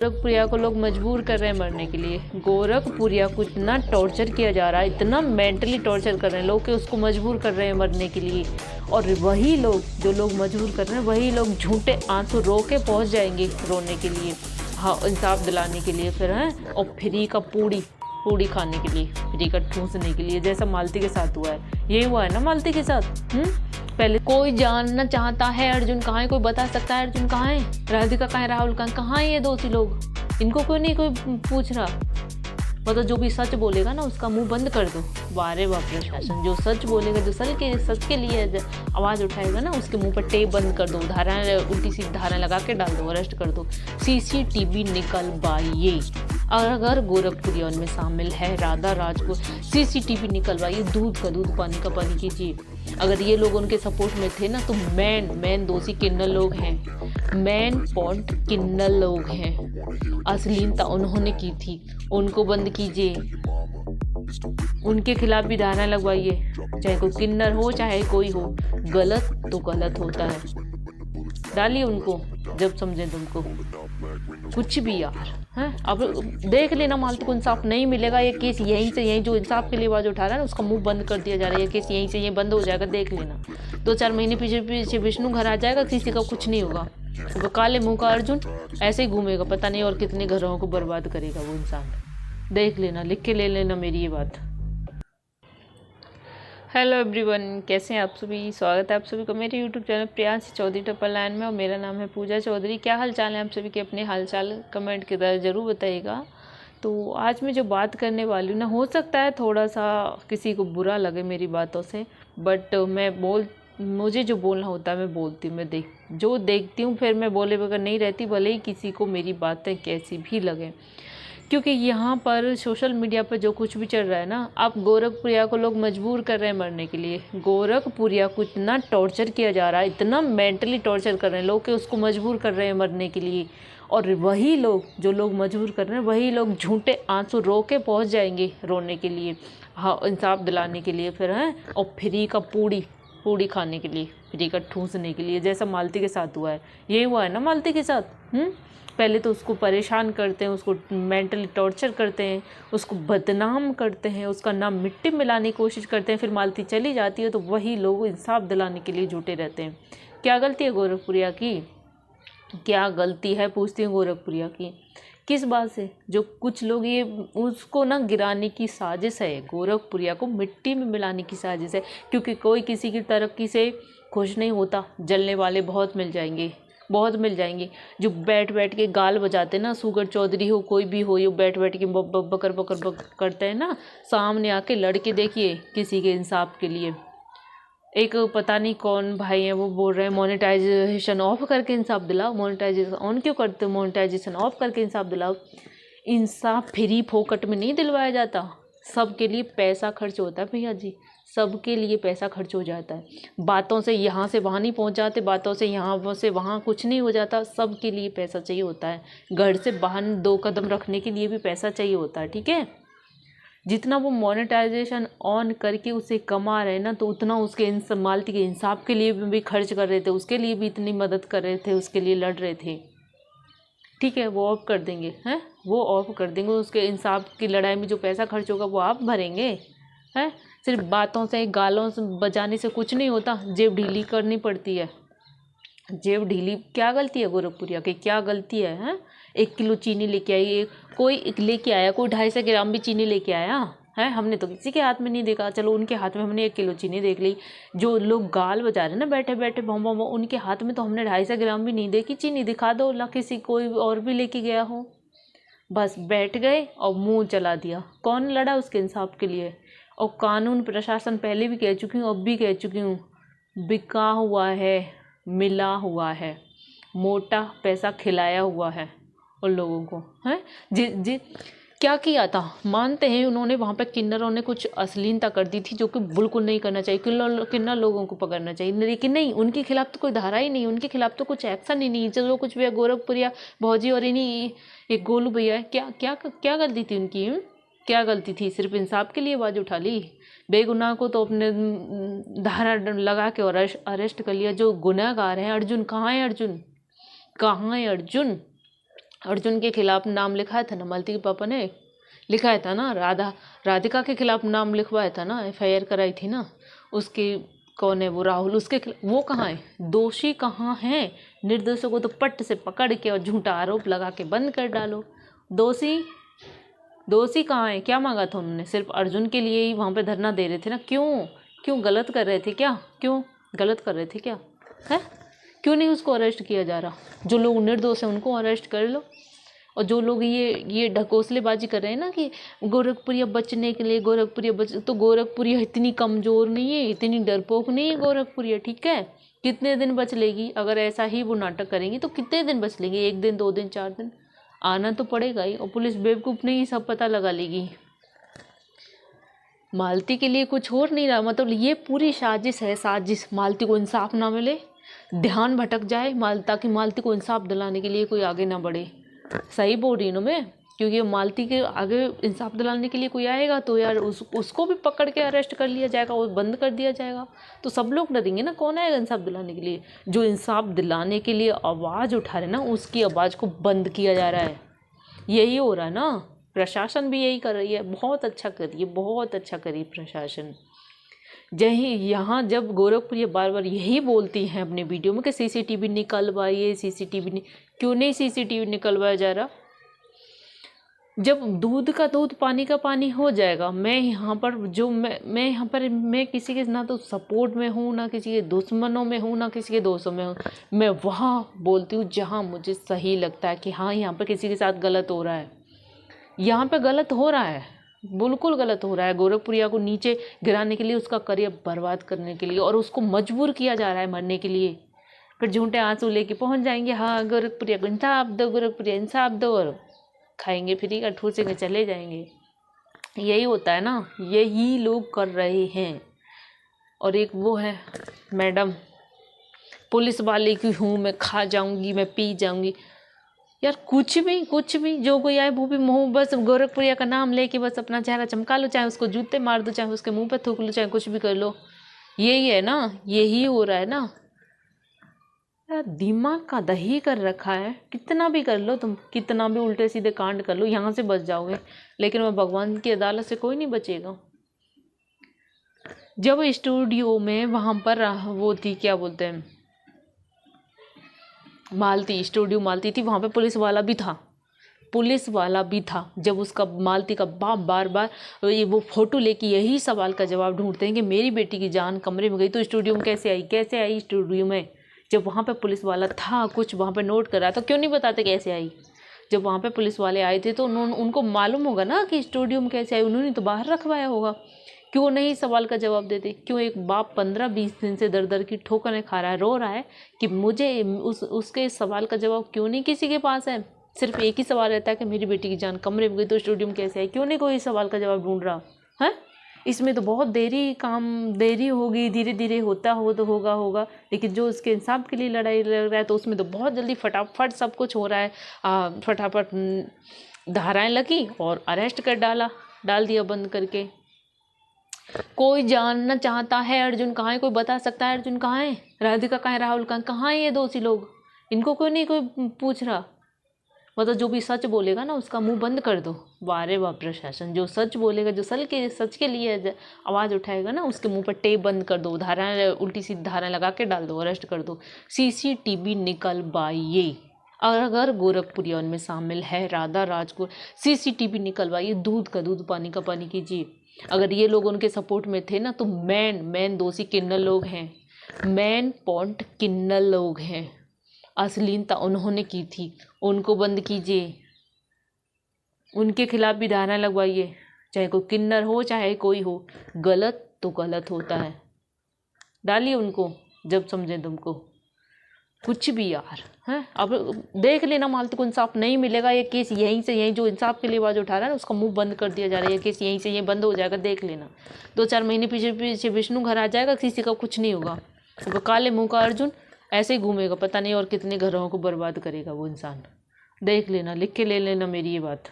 गोरखपुरिया को लोग मजबूर कर रहे हैं मरने के लिए। गोरखपुरिया को इतना टॉर्चर किया जा रहा है, इतना मेंटली टॉर्चर कर रहे हैं लोग कि उसको मजबूर कर रहे हैं मरने के लिए। और वही लोग जो लोग मजबूर कर रहे हैं वही लोग झूठे आंसू रो के पहुँच जाएंगे रोने के लिए, हाँ इंसाफ दिलाने के लिए फिर हैं। और फ्री का पूड़ी पूड़ी खाने के लिए, फ्री का ठूंसने के लिए, जैसा मालती के साथ हुआ है। यही हुआ है ना मालती के साथ। पहले कोई जानना चाहता है अर्जुन कहाँ है, कोई बता सकता है अर्जुन कहाँ है, राधिका कहाँ है, राहुल कहाँ है, ये दोषी लोग, इनको कोई नहीं कोई पूछ रहा। मतलब जो भी सच बोलेगा ना उसका मुंह बंद कर दो। वारे वाह प्रशासन, जो सच बोलेगा, जो सच के लिए आवाज़ उठाएगा ना उसके मुंह पर टेप बंद कर दो, धारा उल्टी सीधी धारा लगा के डाल दो, अरेस्ट कर दो। सीसीटीवी निकलवाइए। अगर गोरखपुरिया उनमें शामिल है, राधा राज को सीसीटीवी निकलवाइए, दूध का दूध पानी का पानी कीजिए। अगर ये लोग उनके सपोर्ट में थे ना तो मेन दोषी किन्नर लोग हैं, मेन पॉइंट किन्नर लोग हैं। अश्लीलता उन्होंने की थी, उनको बंद कीजिए, उनके खिलाफ भी धारणा लगवाइए, चाहे कोई किन्नर हो चाहे कोई हो। गलत तो गलत होता है, डालिए उनको जब समझे तुमको कुछ भी यार हैं। अब देख लेना मालतू को इंसाफ नहीं मिलेगा, ये केस यहीं से यहीं जो इंसाफ के लिए आवाज़ उठा रहा है ना उसका मुंह बंद कर दिया जा रहा है। ये केस यहीं से यहीं बंद हो जाएगा, देख लेना। 2-4 महीने पीछे विष्णु घर आ जाएगा, किसी का कुछ नहीं होगा। वो काले मुंह का अर्जुन ऐसे ही घूमेगा, पता नहीं और कितने घरों को बर्बाद करेगा वो इंसान। देख लेना, लिख के ले लेना मेरी ये बात। हेलो एवरीवन, कैसे हैं आप सभी। स्वागत है आप सभी को मेरे YouTube channel Priyanshi Chaudhary triple line में, और मेरा नाम है पूजा चौधरी। क्या हाल चाल है आप सभी के, अपने हाल चाल कमेंट के द्वारा ज़रूर बताइएगा। तो आज मैं जो बात करने वाली हूँ ना, हो सकता है थोड़ा सा किसी को बुरा लगे मेरी बातों से, बट मुझे जो बोलना होता है मैं बोलती हूँ। मैं जो देखती हूँ फिर मैं बोले बगैर नहीं रहती, भले ही किसी को मेरी बातें कैसी भी लगें। क्योंकि यहाँ पर सोशल मीडिया पर जो कुछ भी चल रहा है ना, आप गोरखपुरिया को लोग मजबूर कर रहे हैं मरने के लिए। गोरखपुरिया को इतना टॉर्चर किया जा रहा है, इतना मेंटली टॉर्चर कर रहे हैं लोग कि उसको मजबूर कर रहे हैं मरने के लिए। और वही लोग जो लोग मजबूर कर रहे हैं वही लोग झूठे आंसू रो के पहुँच जाएंगे रोने के लिए, हाँ इंसाफ दिलाने के लिए फिर हैं। और फ्री का पूड़ी खाने के लिए, फ्री का ठूंसने के लिए, जैसा मालती के साथ हुआ है। यही हुआ है ना मालती के साथ। पहले तो उसको परेशान करते हैं, उसको मेंटली टॉर्चर करते हैं, उसको बदनाम करते हैं, उसका नाम मिट्टी मिलाने की कोशिश करते हैं, फिर मालती चली जाती है तो वही लोग इंसाफ दिलाने के लिए जुटे रहते हैं। क्या गलती है गोरखपुरिया की, क्या गलती है पूछती हूँ गोरखपुरिया की, किस बात से। जो कुछ लोग ये उसको ना गिराने की साजिश है, गोरखपुरिया को मिट्टी में मिलाने की साजिश है। क्योंकि कोई किसी की तरक्की से खुश नहीं होता, जलने वाले बहुत मिल जाएंगे। जो बैठ के गाल बजाते ना, सुगर चौधरी हो कोई भी हो, ये बैठ के बकर करते हैं ना, सामने आके लड़के देखिए किसी के इंसाफ के लिए। एक पता नहीं कौन भाई है वो बोल रहे हैं मोनेटाइजेशन ऑफ करके इंसाफ दिलाओ। मोनेटाइजेशन ऑन क्यों करते हो, मोनेटाइजेशन ऑफ करके इंसाफ दिलाओ। इंसाफ फ्री फोकट में नहीं दिलवाया जाता, सबके लिए पैसा खर्च होता है भैया जी, सबके लिए पैसा खर्च हो जाता है। बातों से यहाँ से वहाँ नहीं पहुँच जाते, बातों से यहाँ से वहाँ कुछ नहीं हो जाता, सबके लिए पैसा चाहिए होता है। घर से बाहर 2 कदम रखने के लिए भी पैसा चाहिए होता है, ठीक है। जितना वो मोनेटाइजेशन ऑन करके उसे कमा रहे ना, तो उतना उसके मालती के इंसाफ के लिए भी खर्च कर रहे थे, उसके लिए भी इतनी मदद कर रहे थे, उसके लिए लड़ रहे थे। ठीक है, वो ऑफ कर देंगे हैं, वो ऑफ कर देंगे। उसके इंसाफ की लड़ाई में जो पैसा खर्च होगा वो आप भरेंगे हैं। सिर्फ बातों से गालों से बजाने से कुछ नहीं होता, जेब ढीली करनी पड़ती है। जेब ढीली, क्या गलती है गोरखपुरिया की, क्या गलती है हैं। 1 किलो चीनी लेके आई, कोई लेके आया, कोई 250 ग्राम भी चीनी लेके आया है, हमने तो किसी के हाथ में नहीं देखा। चलो उनके हाथ में हमने 1 किलो चीनी देख ली। जो लोग गाल बजा रहे हैं ना बैठे बैठे भों भों, उनके हाथ में तो हमने 250 ग्राम भी नहीं देखी चीनी। दिखा दो ला, किसी कोई और भी लेके गया हो। बस बैठ गए और मुंह चला दिया। कौन लड़ा उसके इंसाफ के लिए। और कानून प्रशासन, पहले भी कह चुकी हूँ अब भी कह चुकी हूँ, बिका हुआ है, मिला हुआ है, मोटा पैसा खिलाया हुआ है उन लोगों को हैं। जी क्या किया था मानते हैं उन्होंने, वहाँ पे किन्नरों ने कुछ अश्लीलता कर दी थी जो कि बिल्कुल नहीं करना चाहिए। किन्नर लोगों को पकड़ना चाहिए, लेकिन नहीं, उनके खिलाफ तो कोई धारा ही नहीं, उनके खिलाफ तो कुछ एक्शन ही नहीं। चलो कुछ भी गोरखपुरिया भौजी और इन्हीं एक गोलू भैया है, क्या गलती थी उनकी, क्या गलती थी। सिर्फ इंसाफ के लिए आवाज़ उठा ली। बेगुनाह को तो अपने धारा लगा के और अरेस्ट कर लिया। जो गुनहगार हैं, अर्जुन कहाँ है, अर्जुन कहाँ है, अर्जुन अर्जुन के खिलाफ नाम लिखाया था ना, मालती के पापा ने लिखाया था ना, राधिका के खिलाफ नाम लिखवाया था ना, FIR कराई थी ना। उसके कौन है वो, राहुल, उसके वो कहाँ है, दोषी कहाँ है? निर्दोषों को तो पट से पकड़ के और झूठा आरोप लगा के बंद कर डालो। दोषी कहाँ है? क्या मांगा था उन्होंने? सिर्फ अर्जुन के लिए ही वहाँ पे धरना दे रहे थे ना। क्यों गलत कर रहे थे क्या? क्यों गलत कर रहे थे क्या है? क्यों नहीं उसको अरेस्ट किया जा रहा? जो लोग निर्दोष हैं उनको अरेस्ट कर लो। और जो लोग ये ढकोसलेबाजी कर रहे हैं ना कि गोरखपुरिया बचने के लिए, तो गोरखपुरिया इतनी कमज़ोर नहीं है, इतनी डरपोक नहीं है गोरखपुरिया, ठीक है? कितने दिन बच लेगी? अगर ऐसा ही वो नाटक करेंगी तो कितने दिन बच लेंगे? 1 दिन, 2 दिन, 4 दिन? आना तो पड़ेगा ही। और पुलिस बेवकूफ़ नहीं सब पता लगा लेगी। मालती के लिए कुछ और नहीं रहा, मतलब ये पूरी साजिश है, साजिश। मालती को इंसाफ ना मिले, ध्यान भटक जाए ताकि मालती को इंसाफ दिलाने के लिए कोई आगे ना बढ़े। सही बोल रही हूँ मैं, क्योंकि मालती के आगे इंसाफ दिलाने के लिए कोई आएगा तो यार उसको भी पकड़ के अरेस्ट कर लिया जाएगा और बंद कर दिया जाएगा। तो सब लोग डरेंगे ना। कौन आएगा इंसाफ दिलाने के लिए? जो इंसाफ दिलाने के लिए आवाज़ उठा रहे ना, उसकी आवाज़ को बंद किया जा रहा है। यही हो रहा है ना। प्रशासन भी यही कर रही है। बहुत अच्छा करिए, बहुत अच्छा करिए प्रशासन। यहाँ जब गोरखपुर ये बार बार यही बोलती हैं अपने वीडियो में कि CCTV निकलवाइए, CCTV क्यों नहीं CCTV निकलवाया जा रहा? जब दूध का दूध, पानी का पानी हो जाएगा। मैं यहाँ पर मैं किसी के ना तो सपोर्ट में हूँ, ना किसी के दुश्मनों में हूँ, ना किसी के दोस्तों में हूँ। मैं वहाँ बोलती हूँ जहाँ मुझे सही लगता है कि हाँ यहाँ पर किसी के साथ गलत हो रहा है। यहाँ पे गलत हो रहा है, बिल्कुल गलत हो रहा है। गोरखपुरिया को नीचे गिराने के लिए, उसका करियर बर्बाद करने के लिए, और उसको मजबूर किया जा रहा है मरने के लिए। फिर झूठे आंसू लेके पहुंच जाएंगे, हाँ गोरखपुरिया को इंसाफ दो, गोरखपुरिया इंसाफ दो, और खाएंगे फ्री का, ठूसेंगे, चले जाएंगे। यही होता है ना, यही लोग कर रहे हैं। और एक वो है मैडम, पुलिस वाले की हूँ मैं, खा जाऊंगी, मैं पी जाऊंगी। यार कुछ भी जो कोई आए वो भी मुँह बस गोरखपुरिया का नाम लेके बस अपना चेहरा चमका लो, चाहे उसको जूते मार दो, चाहे उसके मुंह पे थूक लो, चाहे कुछ भी कर लो। यही है ना, यही हो रहा है ना। यार दिमाग का दही कर रखा है। कितना भी कर लो तुम, कितना भी उल्टे सीधे कांड कर लो, यहाँ से बच जाओगे, लेकिन वह भगवान की अदालत से कोई नहीं बचेगा। जब स्टूडियो में वहाँ पर वो थी, क्या बोलते हैं, मालती, स्टूडियो मालती थी, वहाँ पे पुलिस वाला भी था। जब उसका मालती का बाप बार बार ये वो फोटो लेके यही सवाल का जवाब ढूंढते हैं कि मेरी बेटी की जान कमरे में गई तो स्टूडियो में कैसे आई स्टूडियो में? जब वहाँ पे पुलिस वाला था, कुछ वहाँ पे नोट कर रहा था, क्यों नहीं बताते कैसे आई? जब वहाँ पे पुलिस वाले आए थे तो उनको मालूम होगा ना कि स्टूडियो में कैसे आई, उन्होंने तो बाहर रखवाया होगा। क्यों नहीं सवाल का जवाब देते? क्यों एक बाप 15-20 दिन से दर की ठोकरें खा रहा है, रो रहा है कि मुझे उसके सवाल का जवाब क्यों नहीं किसी के पास है? सिर्फ एक ही सवाल रहता है कि मेरी बेटी की जान कमरे में गई तो स्टूडियो में कैसे आई। क्यों नहीं कोई सवाल का जवाब ढूंढ रहा है? इसमें तो बहुत देरी होगी, धीरे धीरे होता हो तो होगा, लेकिन जो उसके इंसाफ के लिए लड़ाई लड़ रहा है तो उसमें तो बहुत जल्दी फटाफट सब कुछ हो रहा है। फटाफट धाराएं लगी और अरेस्ट कर डाल दिया बंद करके। कोई जानना चाहता है अर्जुन कहाँ है? कोई बता सकता है अर्जुन कहाँ है? राधिका कहाँ है? राहुल कहाँ है? ये दोषी लोग, इनको कोई नहीं कोई पूछ रहा। मतलब जो भी सच बोलेगा ना उसका मुंह बंद कर दो। वारे वाह प्रशासन, जो सच बोलेगा, जो सच के लिए आवाज़ उठाएगा ना उसके मुंह पर टेप बंद कर दो, धाराएं उल्टी सीधी धाराएं लगा के डाल दो, अरेस्ट कर दो। CCTV निकलवाइए। अगर गोरखपुरिया उनमें शामिल है, राधा राज को CCTV निकलवाइए। दूध का दूध, पानी का पानी कीजिए। अगर ये लोग उनके सपोर्ट में थे ना तो मेन दोषी किन्नर लोग हैं, मेन पॉइंट किन्नर लोग हैं। अश्लीलता उन्होंने की थी, उनको बंद कीजिए, उनके खिलाफ भी धारा लगवाइए। चाहे कोई किन्नर हो चाहे कोई हो, गलत तो गलत होता है। डालिए उनको जब समझे तुमको, कुछ भी यार है। अब देख लेना मालती को इंसाफ नहीं मिलेगा। ये केस यहीं जो इंसाफ के लिए आवाज़ उठा रहा है ना उसका मुंह बंद कर दिया जा रहा है। ये केस यहीं से बंद हो जाएगा, देख लेना। 2-4 महीने पीछे विष्णु घर आ जाएगा, किसी का कुछ नहीं होगा। वो काले मुंह का अर्जुन ऐसे ही घूमेगा, पता नहीं और कितने घरों को बर्बाद करेगा वो इंसान। देख लेना, लिख के ले लेना मेरी ये बात।